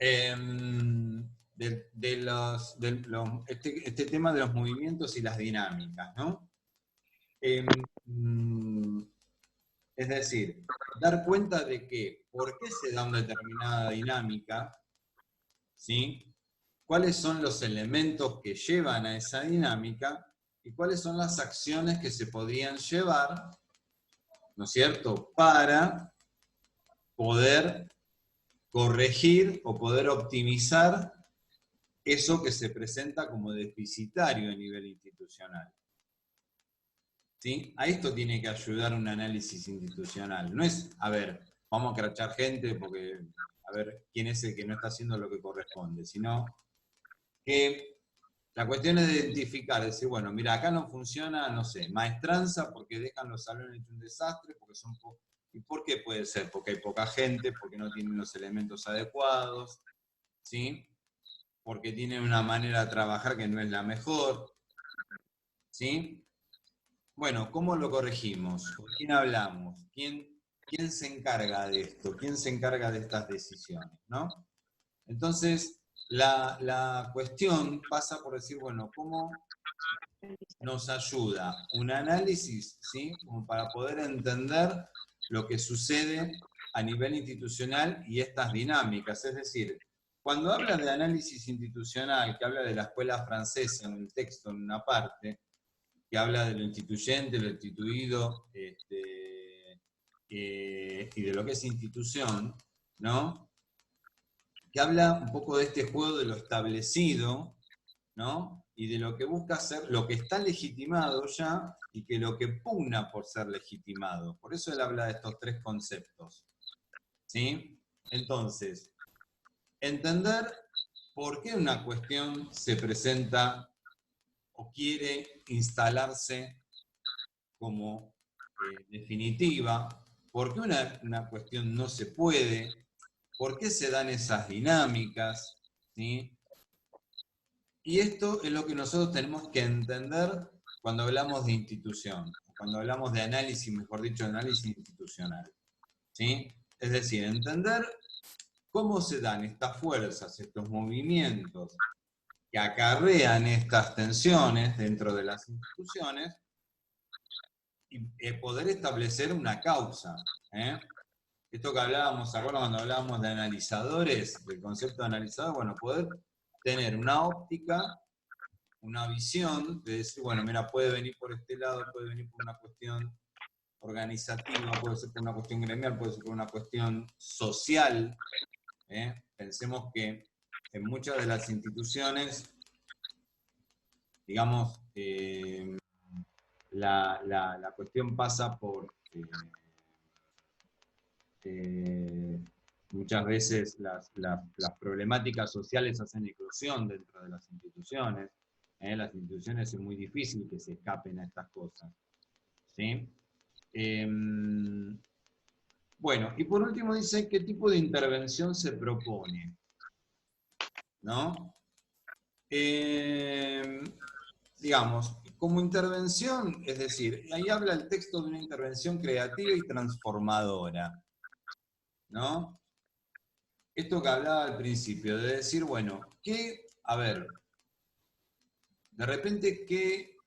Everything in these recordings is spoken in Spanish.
Este tema de los movimientos y las dinámicas, ¿no? Es decir, dar cuenta de que por qué se da una determinada dinámica, ¿sí? Cuáles son los elementos que llevan a esa dinámica y cuáles son las acciones que se podrían llevar, ¿no es cierto?, para poder corregir o poder optimizar eso que se presenta como deficitario a nivel institucional. ¿Sí? A esto tiene que ayudar un análisis institucional. No es, a ver, vamos a crachar gente porque, a ver, quién es el que no está haciendo lo que corresponde, sino que la cuestión es identificar, decir, bueno, mira, acá no funciona, no sé, maestranza porque dejan los salones un desastre, porque son ¿y por qué puede ser? Porque hay poca gente, porque no tienen los elementos adecuados, ¿sí? Porque tienen una manera de trabajar que no es la mejor, ¿sí? Bueno, ¿cómo lo corregimos? ¿Con quién hablamos? ¿Quién se encarga de esto? ¿Quién se encarga de estas decisiones? ¿No? Entonces, la cuestión pasa por decir, bueno, ¿cómo nos ayuda un análisis, ¿sí? Como para poder entender lo que sucede a nivel institucional y estas dinámicas? Es decir, cuando habla de análisis institucional, que habla de la escuela francesa en el texto, en una parte, que habla de lo instituyente, lo instituido, y de lo que es institución, ¿no? Que habla un poco de este juego de lo establecido, ¿no? Y de lo que busca ser, lo que está legitimado ya, y que lo que pugna por ser legitimado. Por eso él habla de estos tres conceptos, ¿sí? Entonces, entender por qué una cuestión se presenta o quiere instalarse como definitiva, por qué una cuestión no se puede, por qué se dan esas dinámicas, ¿sí? Y esto es lo que nosotros tenemos que entender cuando hablamos de institución, cuando hablamos de análisis, mejor dicho, de análisis institucional, ¿sí? Es decir, entender cómo se dan estas fuerzas, estos movimientos que acarrean estas tensiones dentro de las instituciones, y poder establecer una causa. Esto que hablábamos, ¿se acuerdan cuando hablábamos de analizadores, del concepto de analizador? Bueno, poder tener una óptica, una visión, de decir, bueno, mira, puede venir por este lado, puede venir por una cuestión organizativa, puede ser por una cuestión gremial, puede ser por una cuestión social. Pensemos que en muchas de las instituciones, digamos, la cuestión pasa por muchas veces las problemáticas sociales hacen eclosión dentro de las instituciones. Las instituciones es muy difícil que se escapen a estas cosas, ¿sí? Bueno, y por último dice qué tipo de intervención se propone, ¿no? Digamos, como intervención, es decir, ahí habla el texto de una intervención creativa y transformadora, ¿no? Esto que hablaba al principio, de decir, bueno, a ver, de repente, ¿qué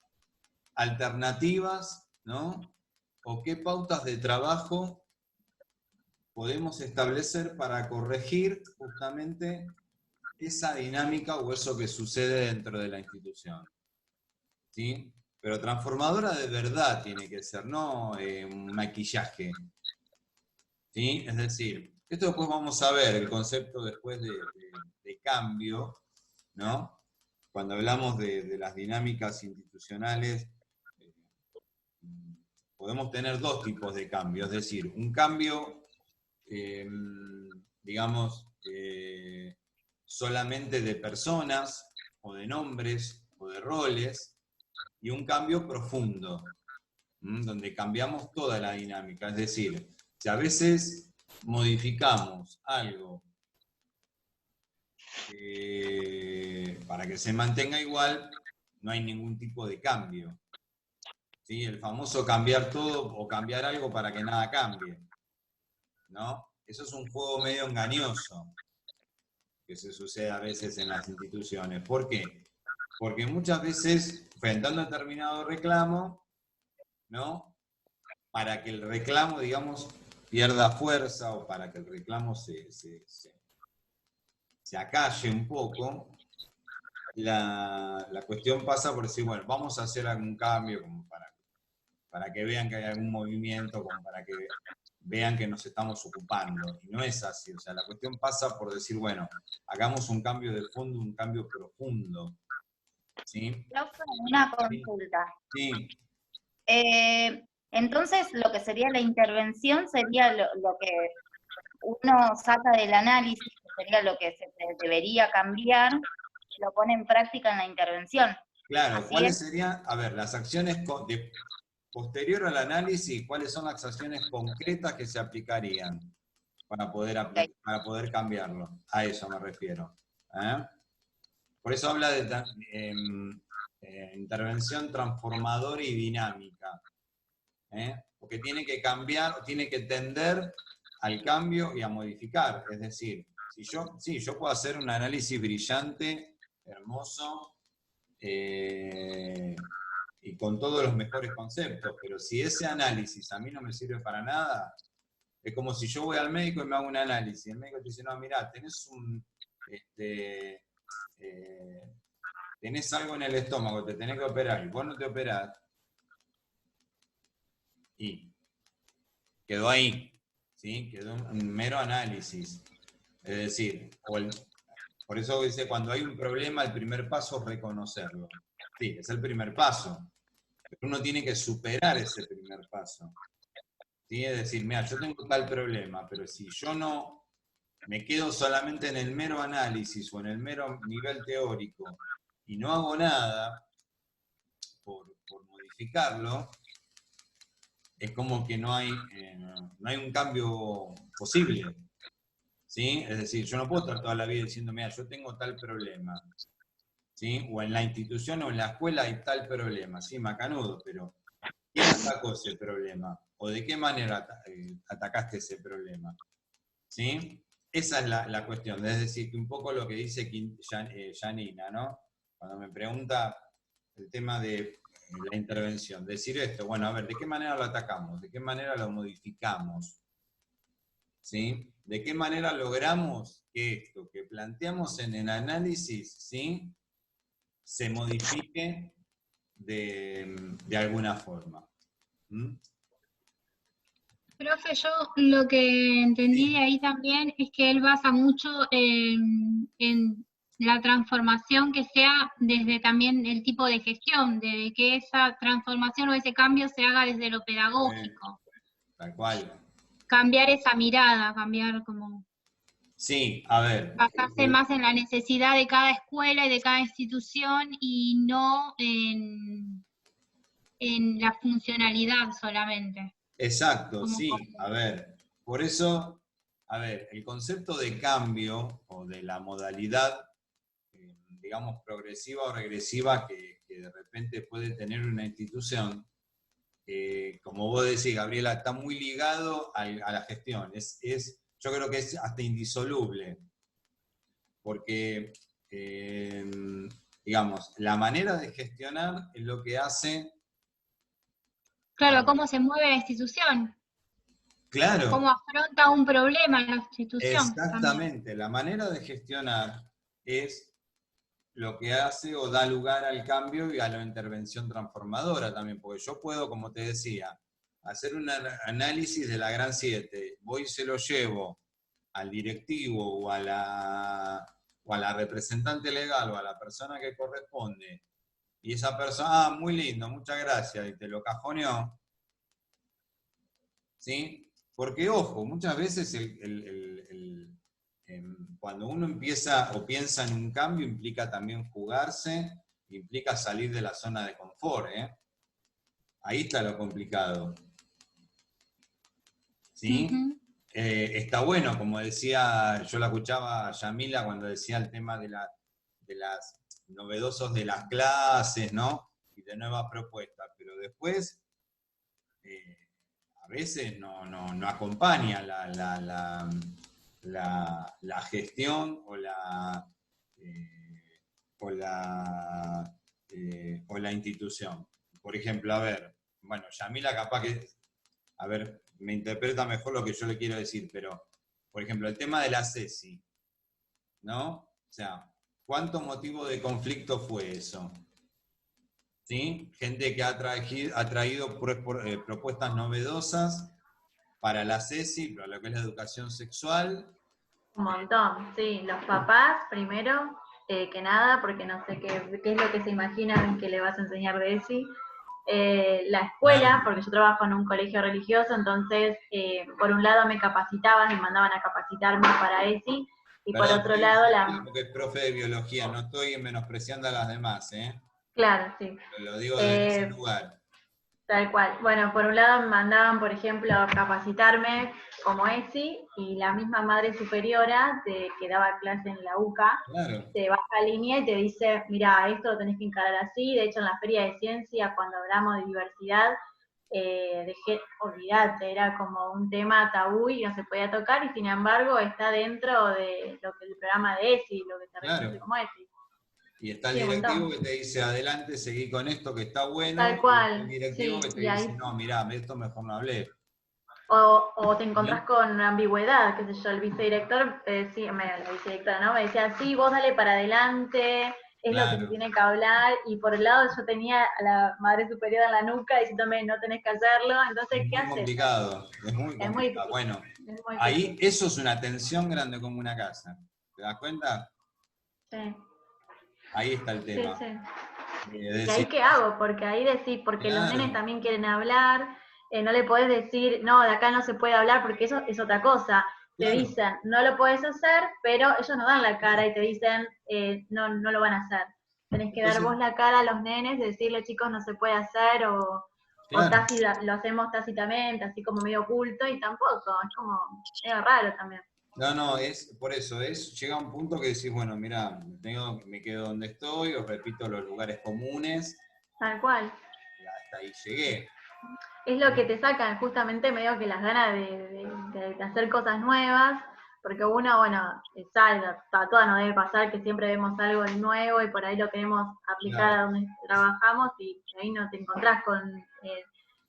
alternativas, ¿no? O qué pautas de trabajo podemos establecer para corregir justamente esa dinámica o eso que sucede dentro de la institución, ¿sí? Pero transformadora de verdad tiene que ser, no un maquillaje, ¿sí? Es decir, esto después vamos a ver, el concepto después de cambio, ¿no? Cuando hablamos de las dinámicas institucionales, podemos tener dos tipos de cambio, es decir, un cambio, digamos, solamente de personas, o de nombres, o de roles, y un cambio profundo, donde cambiamos toda la dinámica. Es decir, si a veces modificamos algo para que se mantenga igual, no hay ningún tipo de cambio. ¿Sí? El famoso cambiar todo o cambiar algo para que nada cambie, ¿no? Eso es un juego medio engañoso. que se sucede a veces en las instituciones. ¿Por qué? Porque muchas veces, frente a un determinado reclamo, ¿no? Para que el reclamo, digamos, pierda fuerza o para que el reclamo se acalle un poco, la cuestión pasa por decir, bueno, vamos a hacer algún cambio como para que vean que hay algún movimiento, como para que vean que nos estamos ocupando. Y no es así. O sea, la cuestión pasa por decir, bueno, hagamos un cambio de fondo, un cambio profundo. ¿Sí? Profe, una Sí. consulta. Sí. Entonces, lo que sería la intervención sería lo que uno saca del análisis, que sería lo que se debería cambiar, lo pone en práctica en la intervención. Claro, Así ¿cuáles es. serían, a ver, las acciones posterior al análisis, cuáles son las acciones concretas que se aplicarían Ok. para poder cambiarlo? A eso me refiero. ¿Eh? Por eso habla de intervención transformadora y dinámica. Porque tiene que cambiar, tiene que tender al cambio y a modificar. Es decir, sí, yo puedo hacer un análisis brillante, hermoso, y con todos los mejores conceptos, pero si ese análisis a mí no me sirve para nada, es como si yo voy al médico y me hago un análisis, el médico te dice, no, mirá, este, tenés algo en el estómago, te tenés que operar, y vos no te operás, y quedó ahí, ¿sí? Quedó un mero análisis. Es decir, por eso dice, cuando hay un problema, el primer paso es reconocerlo. Sí, es el primer paso. Pero uno tiene que superar ese primer paso. ¿Sí? Es decir, mira, yo tengo tal problema, pero si yo no me quedo solamente en el mero análisis o en el mero nivel teórico y no hago nada por modificarlo, es como que no hay un cambio posible. ¿Sí? Es decir, yo no puedo estar toda la vida diciendo, mira, yo tengo tal problema. ¿Sí? O en la institución o en la escuela hay tal problema. Sí, macanudo, pero ¿quién atacó ese problema? ¿O de qué manera atacaste ese problema? ¿Sí? Esa es la cuestión. Es decir, que un poco lo que dice Janina, ¿no? Cuando me pregunta el tema de la intervención. Decir esto, bueno, a ver, ¿de qué manera lo atacamos? ¿De qué manera lo modificamos? ¿Sí? ¿De qué manera logramos que esto que planteamos en el análisis, ¿sí? Se modifique de alguna forma? ¿Mm? Profe, yo lo que entendí de Sí, ahí también es que él basa mucho en la transformación que sea desde también el tipo de gestión, de que esa transformación o ese cambio se haga desde lo pedagógico, tal cual. cambiar esa mirada, cambiar como Sí, a ver, basarse más en la necesidad de cada escuela y de cada institución y no en la funcionalidad solamente. exacto, Como, sí, a ver, por eso, a ver, el concepto de cambio o de la modalidad, digamos, progresiva o regresiva que de repente puede tener una institución, como vos decís, Gabriela, está muy ligado a la gestión. Yo creo que es hasta indisoluble, porque, eh, digamos, la manera de gestionar es lo que hace, a claro, ver, cómo se mueve la institución, claro, cómo afronta un problema la institución también. exactamente, la manera de gestionar es lo que hace o da lugar al cambio y a la intervención transformadora también, porque yo puedo, como te decía, hacer un análisis de la Gran 7, voy y se lo llevo al directivo o a la representante legal o a la persona que corresponde, y esa persona, muy lindo, muchas gracias, y te lo cajoneó, ¿sí? Porque, ojo, muchas veces cuando uno empieza o piensa en un cambio, implica también jugarse, implica salir de la zona de confort, ¿eh? Ahí está lo complicado, ¿sí? Ujú. Está bueno, como decía, yo la escuchaba a Yamila cuando decía el tema de las novedosos de las clases, ¿no? Y de nuevas propuestas, pero después a veces no acompaña la gestión o la institución. Por ejemplo, a ver, bueno, Yamila capaz que, a ver, me interpreta mejor lo que yo le quiero decir, pero, por ejemplo, el tema de la CESI, ¿no? O sea, ¿cuánto motivo de conflicto fue eso? ¿Sí? Gente que ha traído propuestas novedosas para la CESI, para lo que es la educación sexual. Un montón, sí. Los papás, primero, que nada, porque no sé qué es lo que se imaginan que le vas a enseñar de ESI. La escuela, Claro. porque yo trabajo en un colegio religioso, entonces, por un lado me capacitaban, me mandaban a capacitarme para ESI, y Perdón, por otro lado porque es profe de biología, no estoy menospreciando a las demás, ¿eh? Claro, sí. Lo digo desde ese lugar. Tal cual. Bueno, por un lado me mandaban, por ejemplo, a capacitarme como ESI, y la misma madre superiora que daba clase en la UCA, Claro. te baja línea y te dice, mira, esto lo tenés que encarar así. De hecho, en la feria de ciencia, cuando hablamos de diversidad, olvidate, era como un tema tabú y no se podía tocar, y sin embargo está dentro de lo que el programa de ESI, lo que se reconoce como ESI. Y está el Sí, un directivo montón. que te dice, adelante, seguí con esto que está bueno. Tal cual, Y el directivo sí, que te y dice, ahí no, mirá, esto mejor no hablé. O te encontrás con ambigüedad, qué sé yo, el vicedirector, la vicedirectora, ¿no? Me decía, sí, vos dale para adelante, es lo que se tiene que hablar, y por el lado yo tenía a la madre superior en la nuca diciéndome, no tenés que hacerlo, entonces, ¿qué haces? Complicado, es muy Es muy complicado. difícil. Bueno, Es muy ahí difícil. eso es una tensión grande como una casa. ¿Te das cuenta? Sí. Ahí está el tema. Sí, sí. Decir, ¿Y ahí qué hago? Porque ahí decís, porque los nenes también quieren hablar, no le podés decir, no, de acá no se puede hablar, porque eso es otra cosa. Te dicen, no lo podés hacer, pero ellos no dan la cara y te dicen, no lo van a hacer. Tenés que dar vos la cara a los nenes, de decirle, chicos, no se puede hacer, o lo hacemos tácitamente, así como medio oculto, y tampoco, es como medio raro también. No, por eso, llega un punto que decís, bueno, mira, me quedo donde estoy, os repito los lugares comunes. Tal cual. Y hasta ahí llegué. Es lo que te sacan justamente medio que las ganas de hacer cosas nuevas, porque uno, bueno, a todas nos debe pasar que siempre vemos algo nuevo y por ahí lo queremos aplicar a donde trabajamos, y ahí no te encontrás con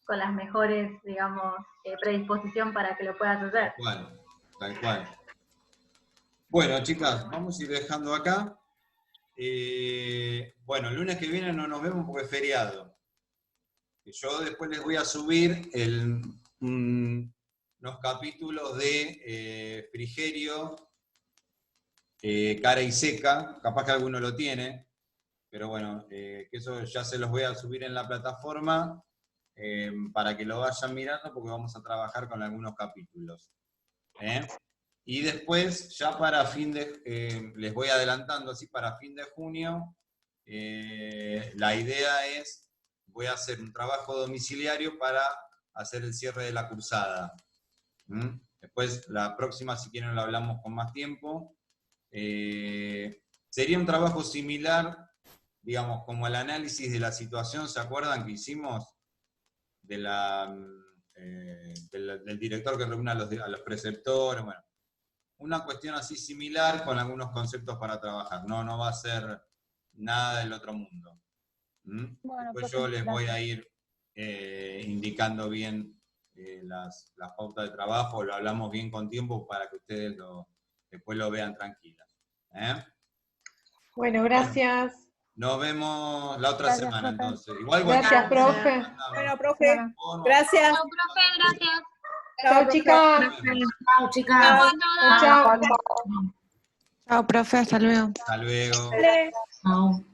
las mejores, digamos, predisposición para que lo puedas hacer. Tal cual. Bueno, chicas, vamos a ir dejando acá. Bueno, el lunes que viene no nos vemos porque es feriado. Yo después les voy a subir unos capítulos de Frigerio, Cara y Seca, capaz que alguno lo tiene, pero bueno, que eso ya se los voy a subir en la plataforma para que lo vayan mirando, porque vamos a trabajar con algunos capítulos. Y después, ya para les voy adelantando así, para fin de junio, la idea es, voy a hacer un trabajo domiciliario para hacer el cierre de la cursada. Después, la próxima, si quieren, lo hablamos con más tiempo. Sería un trabajo similar, digamos, como el análisis de la situación, ¿se acuerdan que hicimos? Del director que reúne a los preceptores, bueno. Una cuestión así similar con algunos conceptos para trabajar. No va a ser nada del otro mundo. Bueno, después yo les voy a ir indicando bien las pautas de trabajo, lo hablamos bien con tiempo para que ustedes después lo vean tranquilas. Bueno, gracias. Nos vemos la otra semana, profe. Entonces. Gracias, profe. Bueno, profe, gracias. Chao, profe, gracias. Chao, chicas. Chao, chicas. Chao a todos. Chao. Chao, profe, hasta luego. Hasta luego. Chao.